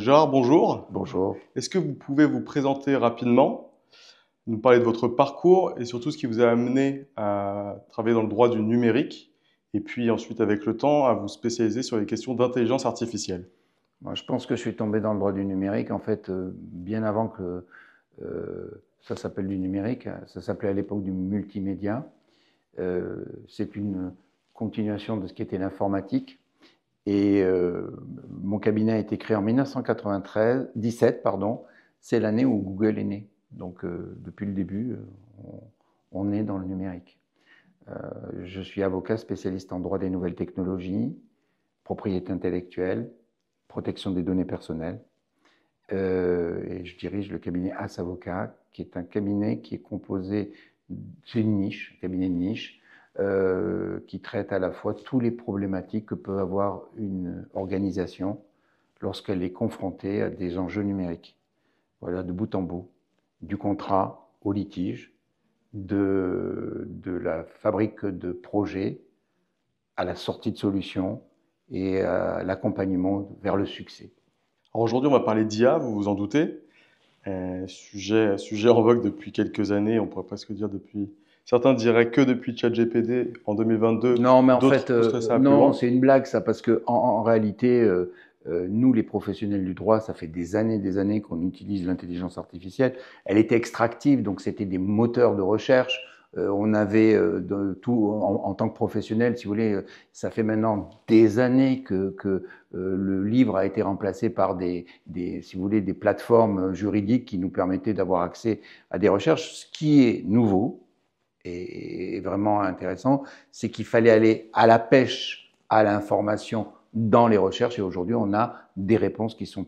Gérard, bonjour. Bonjour. Est-ce que vous pouvez vous présenter rapidement, nous parler de votre parcours et surtout ce qui vous a amené à travailler dans le droit du numérique et puis ensuite avec le temps à vous spécialiser sur les questions d'intelligence artificielle? Moi, je pense que je suis tombé dans le droit du numérique, en fait, bien avant que ça s'appelle du numérique. Ça s'appelait à l'époque du multimédia. C'est une continuation de ce qui était l'informatique. Et mon cabinet a été créé en 1997, pardon. C'est l'année où Google est né. Donc, depuis le début, on est dans le numérique. Je suis avocat spécialiste en droit des nouvelles technologies, propriété intellectuelle, protection des données personnelles. Et je dirige le cabinet As Avocat, qui est un cabinet qui est composé, c'est une niche, un cabinet de niche, qui traite à la fois toutes les problématiques que peut avoir une organisation lorsqu'elle est confrontée à des enjeux numériques. Voilà, de bout en bout, du contrat au litige, de la fabrique de projets à la sortie de solutions et à l'accompagnement vers le succès. Alors aujourd'hui, on va parler d'IA, vous vous en doutez. Sujet en vogue depuis quelques années, on pourrait presque dire depuis. Certains diraient que depuis ChatGPT en 2022, Non, mais en d'autres fait, pousseraient ça plus non, loin. c'est une blague ça, parce que en réalité, nous, les professionnels du droit, ça fait des années qu'on utilise l'intelligence artificielle. Elle était extractive, donc c'était des moteurs de recherche. On avait de tout en tant que professionnel, si vous voulez, ça fait maintenant des années que le livre a été remplacé par si vous voulez, des plateformes juridiques qui nous permettaient d'avoir accès à des recherches. Ce qui est nouveau et vraiment intéressant, c'est qu'il fallait aller à la pêche à l'information dans les recherches, et aujourd'hui on a des réponses qui sont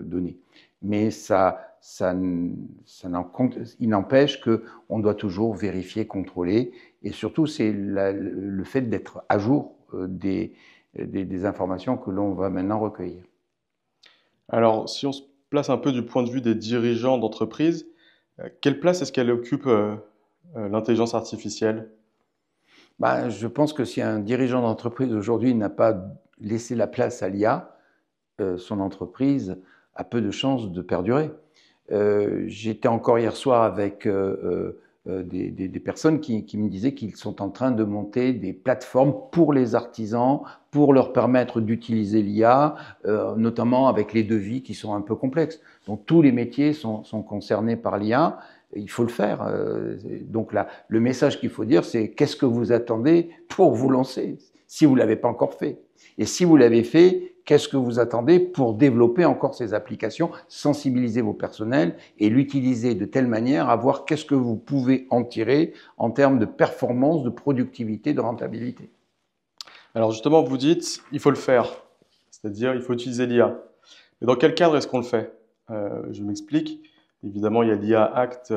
données. Mais il n'empêche qu'on doit toujours vérifier, contrôler, et surtout c'est le fait d'être à jour des informations que l'on va maintenant recueillir. Alors, si on se place un peu du point de vue des dirigeants d'entreprise, quelle place est-ce qu'elle occupe l'intelligence artificielle? Ben, je pense que si un dirigeant d'entreprise aujourd'hui n'a pas laissé la place à l'IA, son entreprise a peu de chances de perdurer. J'étais encore hier soir avec des personnes qui me disaient qu'ils sont en train de monter des plateformes pour les artisans, pour leur permettre d'utiliser l'IA, notamment avec les devis qui sont un peu complexes. Donc tous les métiers sont concernés par l'IA. Il faut le faire. Donc là, le message qu'il faut dire, c'est qu'est-ce que vous attendez pour vous lancer, si vous ne l'avez pas encore fait. Et si vous l'avez fait, qu'est-ce que vous attendez pour développer encore ces applications, sensibiliser vos personnels et l'utiliser de telle manière à voir qu'est-ce que vous pouvez en tirer en termes de performance, de productivité, de rentabilité. Alors justement, vous dites, il faut le faire, c'est-à-dire il faut utiliser l'IA. Mais dans quel cadre est-ce qu'on le fait? Je m'explique. Évidemment, il y a l'IA Act,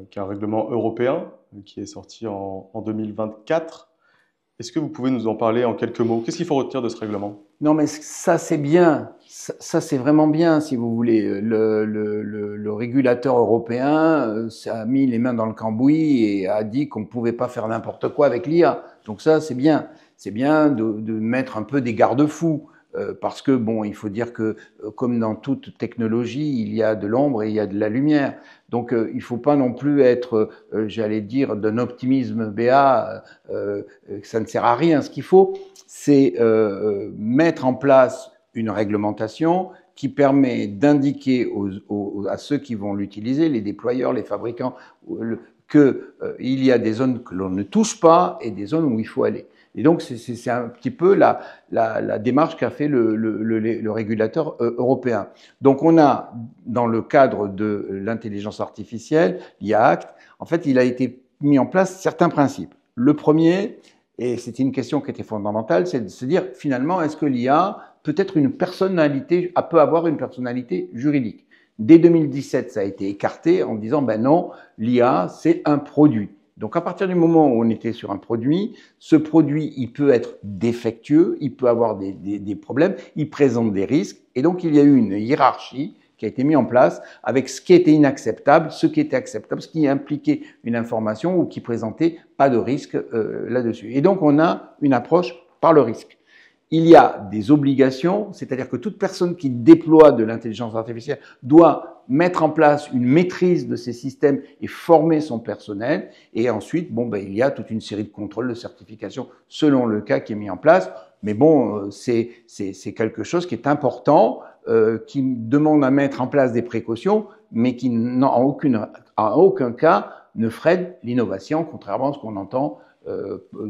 qui est un règlement européen, qui est sorti en 2024. Est-ce que vous pouvez nous en parler en quelques mots? Qu'est-ce qu'il faut retenir de ce règlement? Non, mais ça c'est bien, ça c'est vraiment bien, si vous voulez. Le régulateur européen a mis les mains dans le cambouis et a dit qu'on ne pouvait pas faire n'importe quoi avec l'IA. Donc ça c'est bien. C'est bien de mettre un peu des garde-fous. Parce que, bon, il faut dire que, comme dans toute technologie, il y a de l'ombre et il y a de la lumière. Donc, il ne faut pas non plus être, j'allais dire, d'un optimisme béat, que ça ne sert à rien. Ce qu'il faut, c'est mettre en place une réglementation qui permet d'indiquer à ceux qui vont l'utiliser, les déployeurs, les fabricants, qu'il y a des zones que l'on ne touche pas et des zones où il faut aller. Et donc, c'est un petit peu la démarche qu'a fait le régulateur européen. Donc, on a, dans le cadre de l'intelligence artificielle, l'IA Act, en fait, il a été mis en place certains principes. Le premier, et c'était une question qui était fondamentale, c'est de se dire, finalement, est-ce que l'IA peut être une personnalité, peut avoir une personnalité juridique? Dès 2017, ça a été écarté en disant, ben non, l'IA, c'est un produit. Donc, à partir du moment où on était sur un produit, ce produit, il peut être défectueux, il peut avoir des problèmes, il présente des risques. Et donc, il y a eu une hiérarchie qui a été mise en place avec ce qui était inacceptable, ce qui était acceptable, ce qui impliquait une information ou qui présentait pas de risque là-dessus. Et donc, on a une approche par le risque. il y a des obligations, c'est-à-dire que toute personne qui déploie de l'intelligence artificielle doit mettre en place une maîtrise de ces systèmes et former son personnel. Et ensuite, il y a toute une série de contrôles, de certifications selon le cas qui est mis en place. Mais bon, c'est quelque chose qui est important, qui demande à mettre en place des précautions, mais qui en aucun cas ne freine l'innovation, contrairement à ce qu'on entend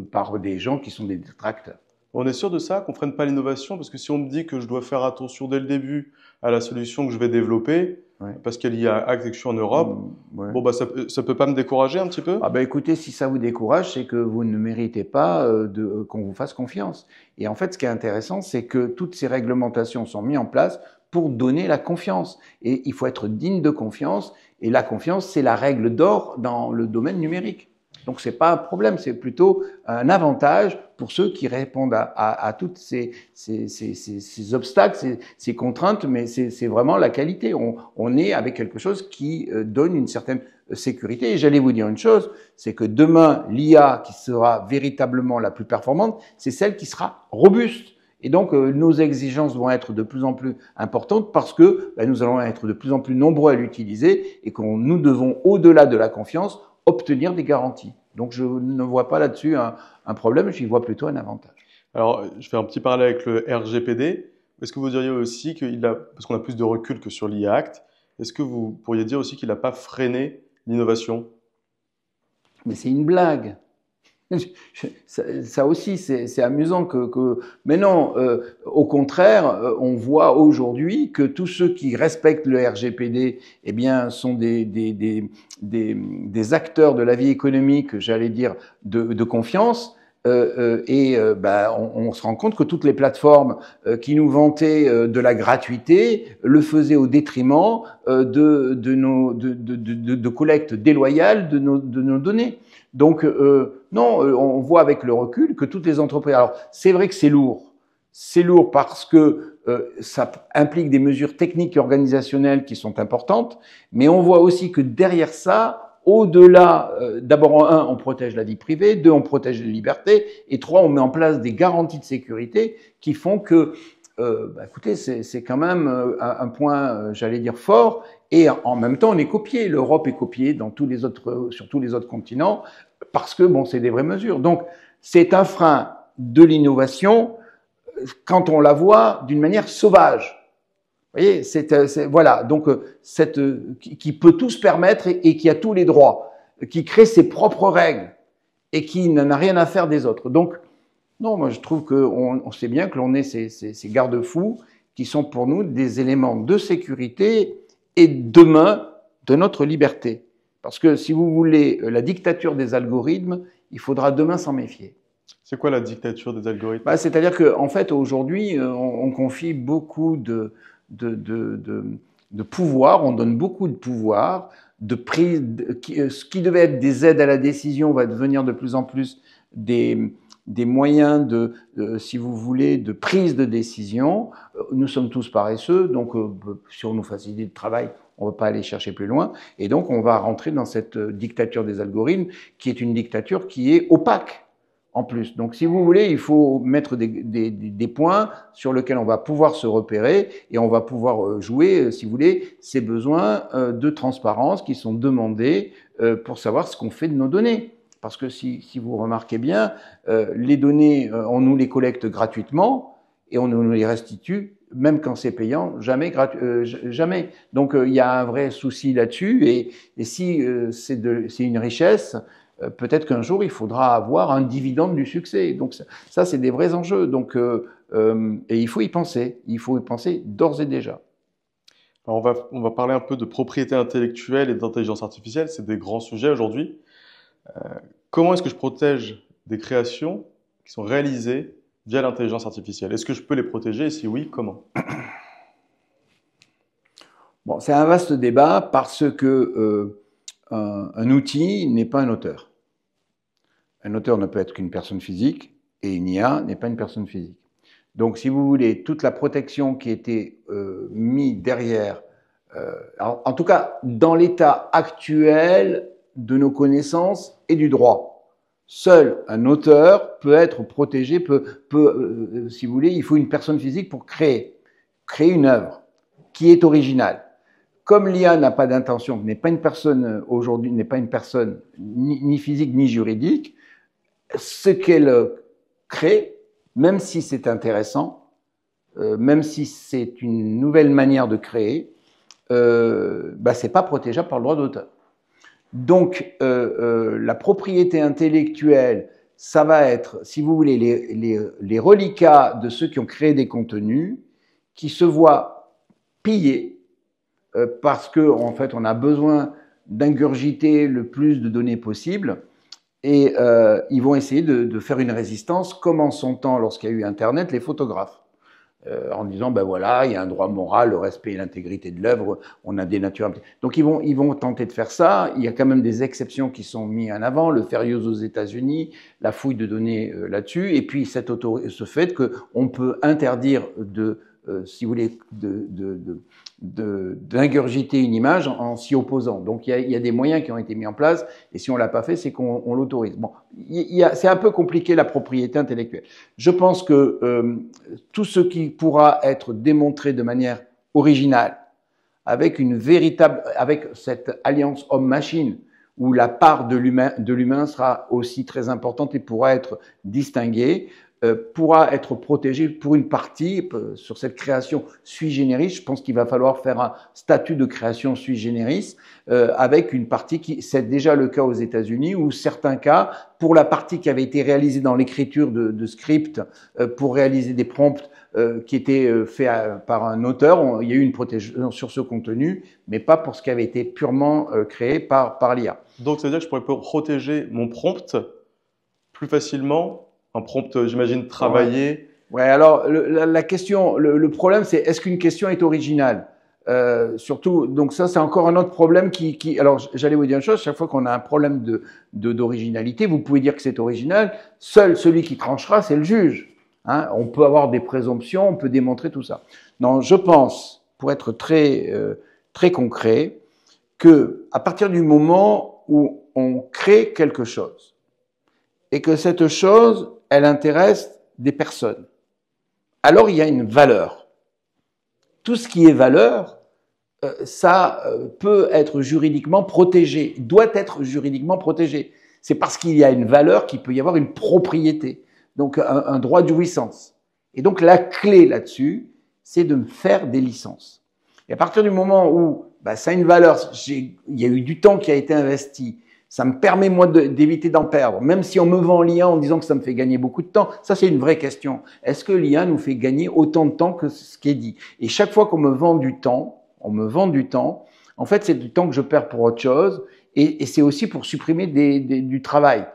par des gens qui sont des détracteurs. On est sûr de ça, qu'on ne freine pas l'innovation, parce que si on me dit que je dois faire attention dès le début à la solution que je vais développer, Ouais. parce qu'il y a Act et que je suis en Europe, Ouais. bon, ça peut pas me décourager un petit peu? Ah ben écoutez, si ça vous décourage, c'est que vous ne méritez pas qu'on vous fasse confiance. Et en fait, ce qui est intéressant, c'est que toutes ces réglementations sont mises en place pour donner la confiance. Et il faut être digne de confiance. Et la confiance, c'est la règle d'or dans le domaine numérique. Donc c'est pas un problème, c'est plutôt un avantage pour ceux qui répondent à toutes ces obstacles, ces contraintes, mais c'est vraiment la qualité. On est avec quelque chose qui donne une certaine sécurité. Et j'allais vous dire une chose, c'est que demain, l'IA qui sera véritablement la plus performante, c'est celle qui sera robuste. Et donc, nos exigences vont être de plus en plus importantes parce que nous allons être de plus en plus nombreux à l'utiliser et que nous devons, au-delà de la confiance, obtenir des garanties. Donc, je ne vois pas là-dessus un problème, j'y vois plutôt un avantage. Alors, je fais un petit parallèle avec le RGPD. Est-ce que vous diriez aussi parce qu'on a plus de recul que sur l'IA Act, est-ce que vous pourriez dire aussi qu'il n'a pas freiné l'innovation? Mais c'est une blague. Ça aussi, c'est amusant mais non, au contraire, on voit aujourd'hui que tous ceux qui respectent le RGPD, eh bien, sont des acteurs de la vie économique, j'allais dire, de confiance. On se rend compte que toutes les plateformes qui nous vantaient de la gratuité le faisaient au détriment de collecte déloyale de nos données. Donc non, on voit avec le recul que toutes les entreprises. Alors c'est vrai que c'est lourd. C'est lourd parce que ça implique des mesures techniques et organisationnelles qui sont importantes, mais on voit aussi que derrière ça, au-delà, d'abord, on protège la vie privée, deux, on protège les libertés, et trois, on met en place des garanties de sécurité qui font que, écoutez, c'est quand même un point, j'allais dire, fort, et en même temps, on est copié. L'Europe est copiée sur tous les autres continents, parce que, c'est des vraies mesures. Donc, c'est un frein de l'innovation quand on la voit d'une manière sauvage. Vous voyez, voilà, donc qui peut tout se permettre et qui a tous les droits, qui crée ses propres règles et qui n'en a rien à faire des autres. Donc, non, moi je trouve qu'on sait bien que l'on ait ces garde-fous qui sont pour nous des éléments de sécurité et demain de notre liberté. Parce que si vous voulez la dictature des algorithmes, il faudra demain s'en méfier. C'est quoi la dictature des algorithmes? C'est-à-dire qu'en fait, aujourd'hui, on confie beaucoup de pouvoir, on donne beaucoup de pouvoir, ce qui devait être des aides à la décision va devenir de plus en plus des moyens si vous voulez, de prise de décision. Nous sommes tous paresseux, donc si on nous facilite le travail, on ne va pas aller chercher plus loin. Et donc, on va rentrer dans cette dictature des algorithmes, qui est une dictature qui est opaque. En plus. Donc, si vous voulez, il faut mettre des points sur lesquels on va pouvoir se repérer et on va pouvoir jouer, si vous voulez, ces besoins de transparence qui sont demandés pour savoir ce qu'on fait de nos données. Parce que si vous remarquez bien, les données, on nous les collecte gratuitement et on nous les restitue, même quand c'est payant, jamais. Donc, il y a un vrai souci là-dessus. Et si c'est une richesse, peut-être qu'un jour, il faudra avoir un dividende du succès. Donc ça c'est des vrais enjeux. Donc, et il faut y penser. Il faut y penser d'ores et déjà. Alors on va parler un peu de propriété intellectuelle et d'intelligence artificielle. C'est des grands sujets aujourd'hui. Comment est-ce que je protège des créations qui sont réalisées via l'intelligence artificielle? Est-ce que je peux les protéger? Et si oui, comment? Bon, c'est un vaste débat parce que un outil n'est pas un auteur. Un auteur ne peut être qu'une personne physique et une IA n'est pas une personne physique. Donc, si vous voulez, toute la protection qui était mise derrière, en tout cas dans l'état actuel de nos connaissances et du droit, Seul un auteur peut être protégé, si vous voulez, il faut une personne physique pour créer une œuvre qui est originale. Comme l'IA n'a pas d'intention, n'est pas une personne aujourd'hui, n'est pas une personne ni physique ni juridique, ce qu'elle crée, même si c'est intéressant, même si c'est une nouvelle manière de créer, c'est pas protégeable par le droit d'auteur. Donc, la propriété intellectuelle, ça va être, si vous voulez, les reliquats de ceux qui ont créé des contenus, qui se voient pillés, parce que en fait, on a besoin d'ingurgiter le plus de données possible, et ils vont essayer de faire une résistance, comme en son temps, lorsqu'il y a eu Internet, les photographes. En disant, ben voilà, il y a un droit moral, le respect et l'intégrité de l'œuvre, on a des natures. Donc ils vont tenter de faire ça. Il y a quand même des exceptions qui sont mises en avant, le fair use aux États-Unis, la fouille de données là-dessus, et puis ce fait qu'on peut interdire si vous voulez, d'ingurgiter une image en s'y opposant. Donc il y a des moyens qui ont été mis en place, et si on l'a pas fait, c'est qu'on l'autorise. Bon, c'est un peu compliqué la propriété intellectuelle. Je pense que tout ce qui pourra être démontré de manière originale, avec cette alliance homme-machine, où la part de l'humain sera aussi très importante et pourra être distinguée, pourra être protégé pour une partie sur cette création sui generis. Je pense qu'il va falloir faire un statut de création sui generis avec une partie c'est déjà le cas aux États-Unis, ou certains cas, pour la partie qui avait été réalisée dans l'écriture de scripts pour réaliser des prompts qui étaient faits par un auteur, il y a eu une protection sur ce contenu, mais pas pour ce qui avait été purement créé par l'IA. Donc, ça veut dire que je pourrais protéger mon prompt plus facilement. Un prompt, j'imagine, travaillé. Ouais, alors la question, le problème, c'est est-ce qu'une question est originale? Surtout, donc ça, c'est encore un autre problème alors, j'allais vous dire une chose, chaque fois qu'on a un problème d'originalité, vous pouvez dire que c'est original, seul celui qui tranchera, c'est le juge. Hein, on peut avoir des présomptions, on peut démontrer tout ça. Non, je pense, pour être très concret, que à partir du moment où on crée quelque chose, et que cette chose, elle intéresse des personnes, alors il y a une valeur. Tout ce qui est valeur, ça peut être juridiquement protégé, doit être juridiquement protégé. C'est parce qu'il y a une valeur qu'il peut y avoir une propriété, donc un droit de jouissance. Et donc la clé là-dessus, c'est de me faire des licences. Et à partir du moment où ça a une valeur, il y a eu du temps qui a été investi, ça me permet, moi, d'éviter d'en perdre. Même si on me vend l'IA en disant que ça me fait gagner beaucoup de temps, ça, c'est une vraie question. Est-ce que l'IA nous fait gagner autant de temps que ce qui est dit? Et chaque fois qu'on me vend du temps, en fait, c'est du temps que je perds pour autre chose, et c'est aussi pour supprimer du travail.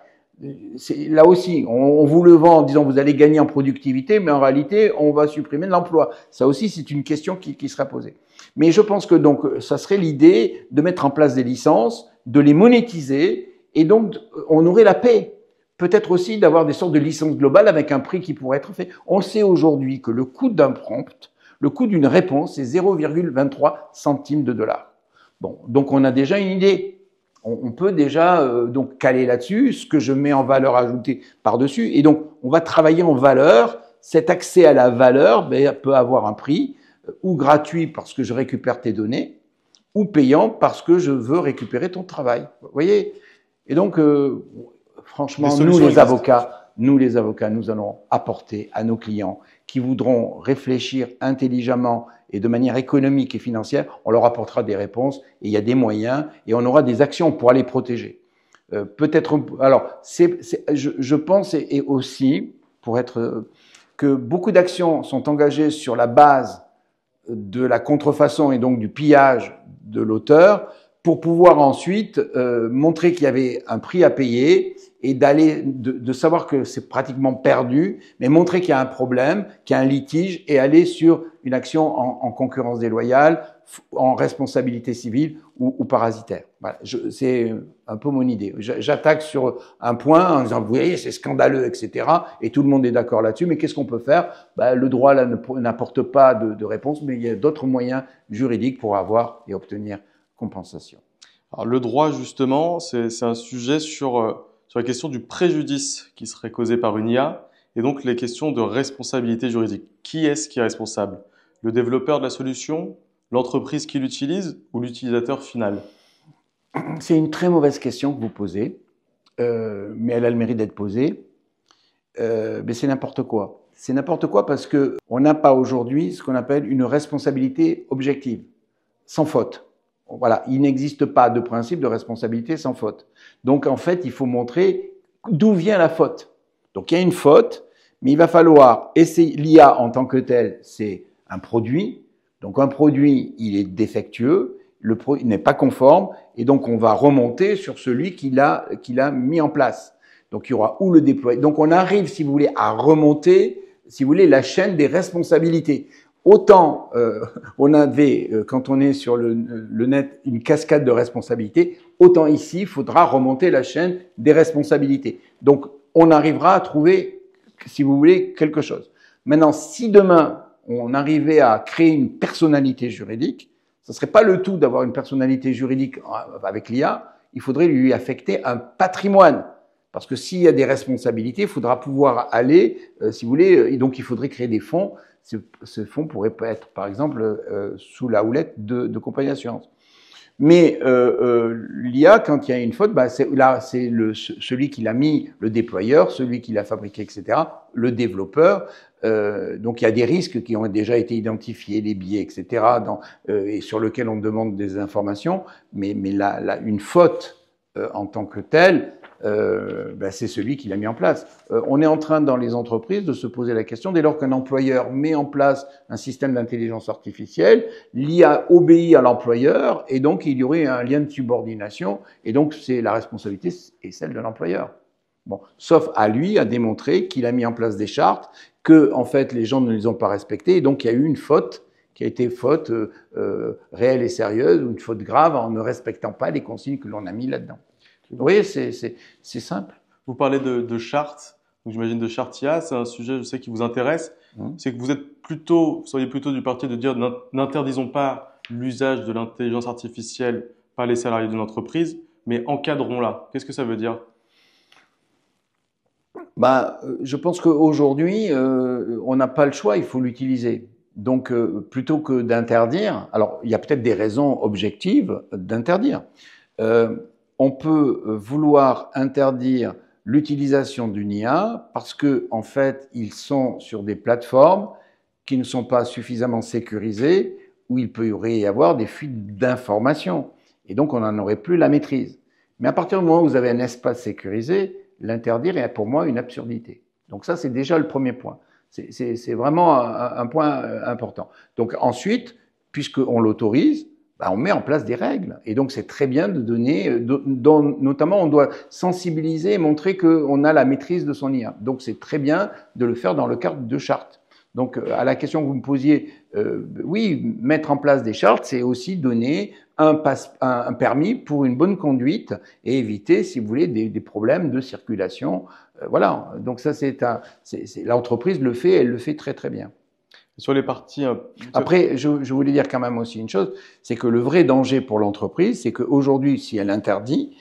Là aussi, on vous le vend en disant vous allez gagner en productivité, mais en réalité, on va supprimer de l'emploi. Ça aussi, c'est une question qui sera posée. Mais je pense que donc, ça serait l'idée de mettre en place des licences, de les monétiser, et donc on aurait la paix. Peut-être aussi d'avoir des sortes de licences globales avec un prix qui pourrait être fait. On sait aujourd'hui que le coût d'un prompt, le coût d'une réponse, c'est 0,23 centimes de dollar. Bon, donc on a déjà une idée. On peut déjà donc caler là-dessus ce que je mets en valeur ajoutée par-dessus. Et donc, on va travailler en valeur. Cet accès à la valeur peut avoir un prix, ou gratuit parce que je récupère tes données, ou payant parce que je veux récupérer ton travail. Vous voyez? Et donc, franchement, nous les avocats, nous allons apporter à nos clients qui voudront réfléchir intelligemment et de manière économique et financière, on leur apportera des réponses, et il y a des moyens, et on aura des actions pour les protéger. Peut-être, alors, je pense, et aussi, pour être, que beaucoup d'actions sont engagées sur la base de la contrefaçon et donc du pillage de l'auteur, pour pouvoir ensuite montrer qu'il y avait un prix à payer, et de savoir que c'est pratiquement perdu, mais montrer qu'il y a un problème, qu'il y a un litige, et aller sur une action en concurrence déloyale, en responsabilité civile ou parasitaire. Voilà, c'est un peu mon idée. J'attaque sur un point en disant, vous voyez, c'est scandaleux, etc. Et tout le monde est d'accord là-dessus, mais qu'est-ce qu'on peut faire? Le droit là n'apporte pas de réponse, mais il y a d'autres moyens juridiques pour avoir et obtenir compensation. Alors, le droit, justement, c'est un sujet sur sur la question du préjudice qui serait causé par une IA et donc les questions de responsabilité juridique. Qui est-ce qui est responsable? Le développeur de la solution, l'entreprise qui l'utilise ou l'utilisateur final? C'est une très mauvaise question que vous posez, mais elle a le mérite d'être posée. Mais c'est n'importe quoi. C'est n'importe quoi parce qu'on n'a pas aujourd'hui ce qu'on appelle une responsabilité objective, sans faute. Voilà, il n'existe pas de principe de responsabilité sans faute. Donc en fait, il faut montrer d'où vient la faute. Donc il y a une faute, mais il va falloir essayer. L'IA en tant que tel, c'est un produit. Donc un produit, il est défectueux, il n'est pas conforme, et donc on va remonter sur celui qui l'a mis en place. Donc il y aura où le déployer. Donc on arrive, si vous voulez, à remonter, si vous voulez, la chaîne des responsabilités. Autant on avait, quand on est sur le net, une cascade de responsabilités, autant ici, il faudra remonter la chaîne des responsabilités. Donc on arrivera à trouver, si vous voulez, quelque chose. Maintenant, si demain, on arrivait à créer une personnalité juridique, ce ne serait pas le tout d'avoir une personnalité juridique avec l'IA, il faudrait lui affecter un patrimoine. Parce que s'il y a des responsabilités, il faudra pouvoir aller, si vous voulez, et donc il faudrait créer des fonds. Ce fonds pourrait être, par exemple, sous la houlette de compagnies d'assurance. Mais l'IA, quand il y a une faute, bah, c'est celui qui l'a mis, le déployeur, celui qui l'a fabriqué, etc., le développeur. Donc il y a des risques qui ont déjà été identifiés, les biais, etc., et sur lesquels on demande des informations. Mais une faute en tant que telle, ben c'est celui qui l'a mis en place. On est en train, dans les entreprises, de se poser la question, dès lors qu'un employeur met en place un système d'intelligence artificielle, l'IA obéit à l'employeur, et donc il y aurait un lien de subordination, et donc c'est la responsabilité est celle de l'employeur. Bon, sauf à lui à démontrer qu'il a mis en place des chartes, que en fait les gens ne les ont pas respectées, et donc il y a eu une faute qui a été faute réelle et sérieuse, ou une faute grave en ne respectant pas les consignes que l'on a mis là-dedans. Oui, c'est simple. Vous parlez de charte, donc j'imagine de charte IA, c'est un sujet, je sais, qui vous intéresse. C'est que vous seriez plutôt du parti de dire n'interdisons pas l'usage de l'intelligence artificielle par les salariés d'une entreprise, mais encadrons-la. Qu'est-ce que ça veut dire? Bah, je pense qu'aujourd'hui, on n'a pas le choix, il faut l'utiliser. Donc, plutôt que d'interdire, alors il y a peut-être des raisons objectives d'interdire. On peut vouloir interdire l'utilisation d'une IA parce que, en fait, ils sont sur des plateformes qui ne sont pas suffisamment sécurisées, où il peut y avoir des fuites d'informations. Et donc, on n'en aurait plus la maîtrise. Mais à partir du moment où vous avez un espace sécurisé, l'interdire est pour moi une absurdité. Donc ça, c'est déjà le premier point. C'est vraiment un point important. Donc ensuite, puisqu'on l'autorise, bah, on met en place des règles. Et donc c'est très bien de donner, notamment on doit sensibiliser et montrer qu'on a la maîtrise de son IA. Donc c'est très bien de le faire dans le cadre de chartes. Donc à la question que vous me posiez, oui, mettre en place des chartes, c'est aussi donner un permis pour une bonne conduite et éviter, si vous voulez, des problèmes de circulation. Voilà. Donc ça, l'entreprise le fait, elle le fait très très bien. Sur les parties. Après, je voulais dire quand même aussi une chose, c'est que le vrai danger pour l'entreprise, c'est qu'aujourd'hui, si elle interdit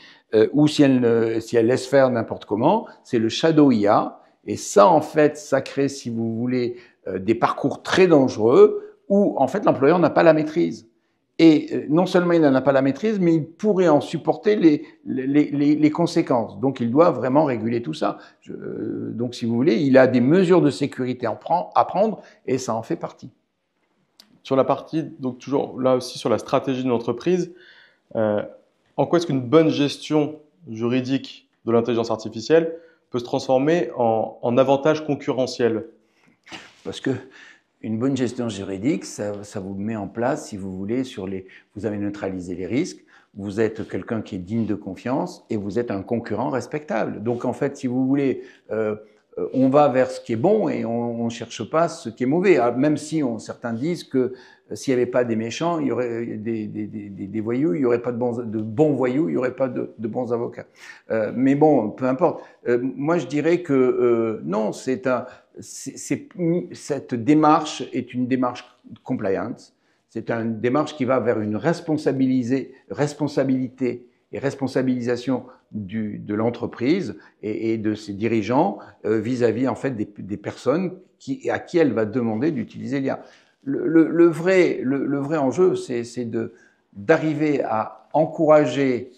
ou si elle laisse faire n'importe comment, c'est le shadow IA. Et ça, en fait, ça crée, si vous voulez, des parcours très dangereux où, en fait, l'employeur n'a pas la maîtrise. Et non seulement il n'en a pas la maîtrise, mais il pourrait en supporter les conséquences. Donc il doit vraiment réguler tout ça. Donc si vous voulez, il a des mesures de sécurité à prendre et ça en fait partie. Sur la partie, donc toujours là aussi sur la stratégie d'une entreprise, en quoi est-ce qu'une bonne gestion juridique de l'intelligence artificielle peut se transformer en avantage concurrentiel? Parce que une bonne gestion juridique, ça vous met en place, si vous voulez, vous avez neutralisé les risques, vous êtes quelqu'un qui est digne de confiance et vous êtes un concurrent respectable. Donc en fait, si vous voulez, on va vers ce qui est bon et on ne cherche pas ce qui est mauvais. Même si certains disent que s'il n'y avait pas des méchants, il y aurait des voyous, il n'y aurait pas de bons voyous, il n'y aurait pas de bons avocats. Mais bon, peu importe. Moi, je dirais que non, cette démarche est une démarche compliance. C'est une démarche qui va vers une responsabilité et responsabilisation de l'entreprise et de ses dirigeants vis-à-vis en fait des personnes à qui elle va demander d'utiliser l'IA. Le vrai enjeu, c'est d'arriver à encourager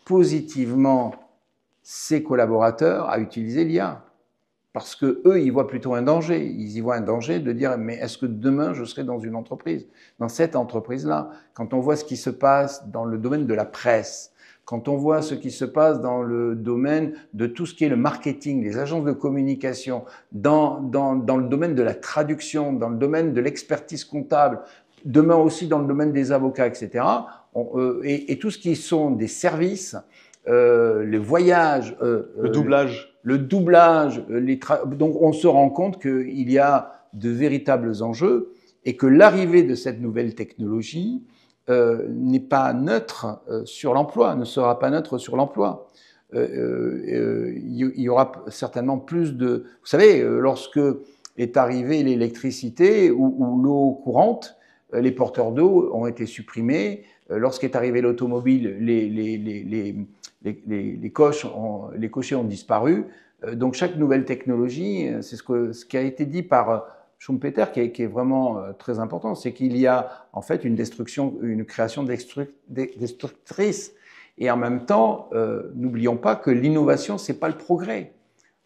positivement ses collaborateurs à utiliser l'IA. Parce que eux, ils voient plutôt un danger. Ils y voient un danger de dire, mais est-ce que demain, je serai dans une entreprise, dans cette entreprise-là? Quand on voit ce qui se passe dans le domaine de la presse, quand on voit ce qui se passe dans le domaine de tout ce qui est le marketing, les agences de communication, dans le domaine de la traduction, dans le domaine de l'expertise comptable, demain aussi dans le domaine des avocats, etc., et tout ce qui sont des services, les voyages, le doublage, donc on se rend compte qu'il y a de véritables enjeux et que l'arrivée de cette nouvelle technologie n'est pas neutre sur l'emploi, ne sera pas neutre sur l'emploi. Il y aura certainement plus de... Vous savez, lorsque est arrivée l'électricité ou l'eau courante, les porteurs d'eau ont été supprimés. Lorsqu'est arrivée l'automobile, les cochers ont disparu. Donc chaque nouvelle technologie, c'est ce qui a été dit par Schumpeter, qui est vraiment très important, c'est qu'il y a en fait une création destructrice. Et en même temps, n'oublions pas que l'innovation, c'est pas le progrès.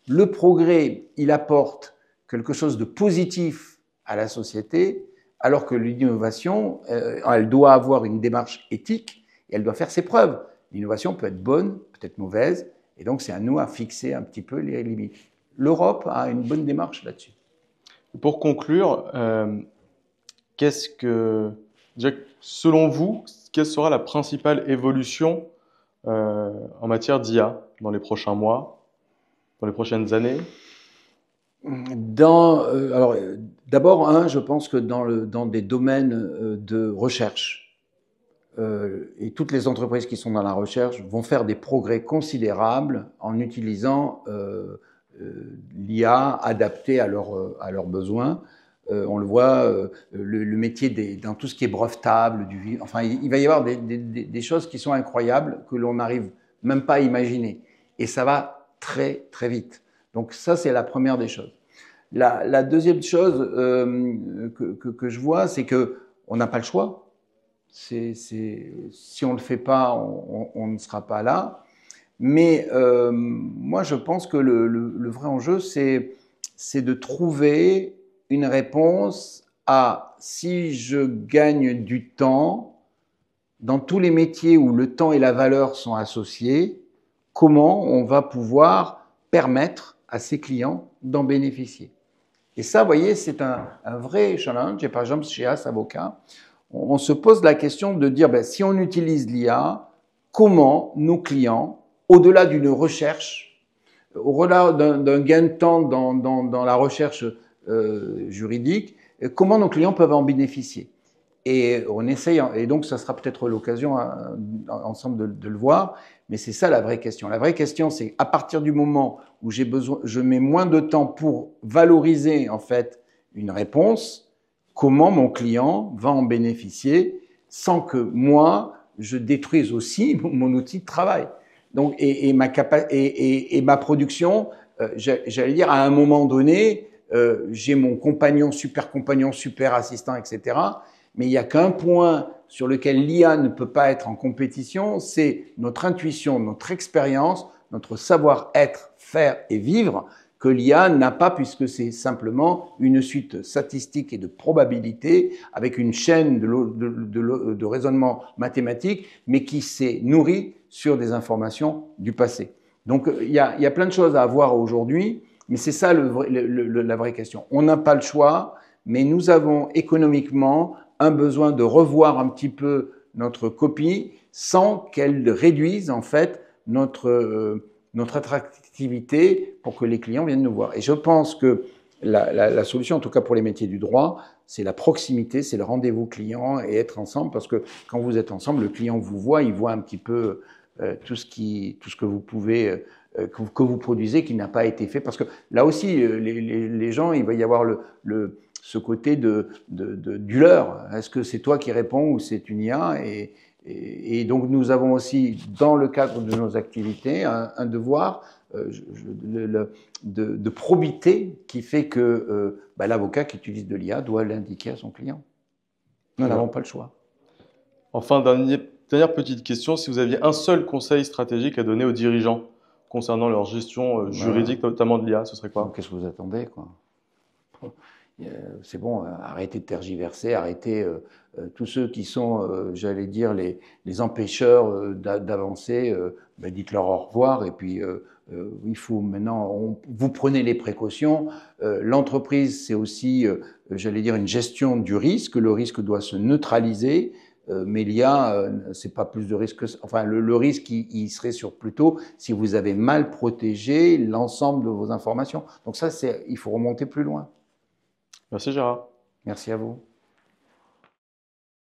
Le progrès, il apporte quelque chose de positif à la société, alors que l'innovation, elle doit avoir une démarche éthique et elle doit faire ses preuves. L'innovation peut être bonne, peut être mauvaise, et donc c'est à nous à fixer un petit peu les limites. L'Europe a une bonne démarche là-dessus. Pour conclure, selon vous, quelle sera la principale évolution en matière d'IA dans les prochains mois, dans les prochaines années? Alors, d'abord, je pense que dans des domaines de recherche, et toutes les entreprises qui sont dans la recherche vont faire des progrès considérables en utilisant l'IA adaptée à leurs besoins. On le voit, le métier dans tout ce qui est brevetable, enfin, il va y avoir des choses qui sont incroyables que l'on n'arrive même pas à imaginer. Et ça va très, très vite. Donc ça, c'est la première des choses. La deuxième chose que je vois, c'est que on n'a pas le choix. Si on ne le fait pas, on ne sera pas là. Mais moi, je pense que le vrai enjeu, c'est de trouver une réponse à si je gagne du temps dans tous les métiers où le temps et la valeur sont associés, comment on va pouvoir permettre à ses clients d'en bénéficier. Et ça, vous voyez, c'est un vrai challenge. Et par exemple, chez As Avocat, on se pose la question de dire, si on utilise l'IA, comment nos clients, au-delà d'une recherche, au-delà d'un gain de temps dans la recherche juridique, comment nos clients peuvent en bénéficier. Et on essaye, et donc ça sera peut-être l'occasion ensemble de le voir, mais c'est ça la vraie question. La vraie question, c'est à partir du moment où je mets moins de temps pour valoriser en fait une réponse, comment mon client va en bénéficier sans que moi, je détruise aussi mon outil de travail. Donc, et ma production, j'allais dire, à un moment donné, j'ai mon compagnon, super assistant, etc. Mais il n'y a qu'un point sur lequel l'IA ne peut pas être en compétition, c'est notre intuition, notre expérience, notre savoir-être, faire et vivre, que l'IA n'a pas, puisque c'est simplement une suite statistique et de probabilités avec une chaîne de raisonnement mathématique, mais qui s'est nourrie sur des informations du passé. Donc il y a plein de choses à voir aujourd'hui, mais c'est ça la vraie question. On n'a pas le choix, mais nous avons économiquement un besoin de revoir un petit peu notre copie sans qu'elle réduise en fait notre attractivité pour que les clients viennent nous voir. Et je pense que la solution, en tout cas pour les métiers du droit, c'est la proximité, c'est le rendez-vous client et être ensemble, parce que quand vous êtes ensemble, le client vous voit, il voit un petit peu tout ce que vous pouvez, que vous produisez, qui n'a pas été fait. Parce que là aussi, les gens, il va y avoir ce côté du leurre. Est-ce que c'est toi qui réponds ou c'est une IA? Et donc nous avons aussi, dans le cadre de nos activités, un devoir de probité qui fait que l'avocat qui utilise de l'IA doit l'indiquer à son client. Nous n'avons pas le choix. Enfin, dernière petite question, si vous aviez un seul conseil stratégique à donner aux dirigeants concernant leur gestion juridique, notamment de l'IA, ce serait quoi? Qu'est-ce que vous attendez, quoi? C'est bon, arrêtez de tergiverser, arrêtez tous ceux qui sont, j'allais dire, les empêcheurs d'avancer, dites-leur au revoir et puis il faut maintenant, vous prenez les précautions. L'entreprise, c'est aussi, j'allais dire, une gestion du risque. Le risque doit se neutraliser. Mais l'IA, c'est pas plus de risque que ça. Enfin, le risque, il serait sur plutôt si vous avez mal protégé l'ensemble de vos informations. Donc ça, il faut remonter plus loin. Merci Gérard. Merci à vous.